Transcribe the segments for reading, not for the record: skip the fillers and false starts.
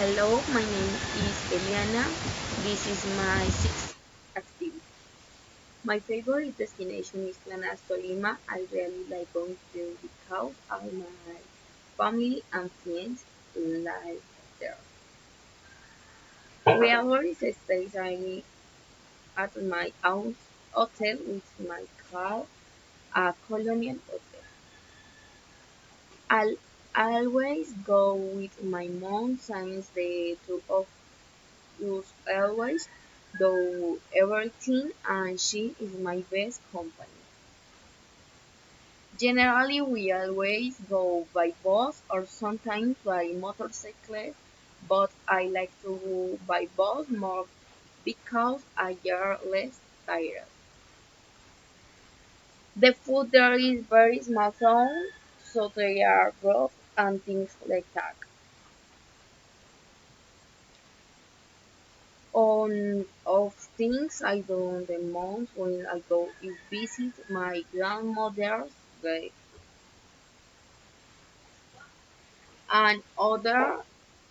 Hello, my name is Eliana. This is my sixth activity. My favorite destination is Planas Tolima. I really like going there because all my family and friends live there. We always stay at my own hotel with my car, a colonial hotel. I'll always go with my mom since the two of us always do everything and she is my best company. Generally we always go by bus or sometimes by motorcycle, but I like to go by bus more because I are less tired. The food there is very small town, so they are broth and things like that. On of things I do the most when I go is visit my grandmother's grave, and other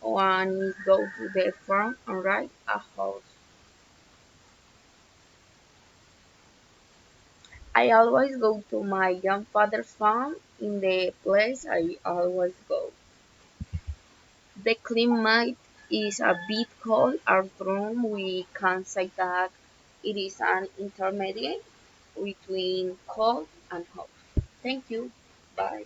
one is go to the farm and ride a horse. I always go to my grandfather's farm in the place I always go. The climate is a bit cold or warm. We can say that it is an intermediate between cold and hot. Thank you. Bye.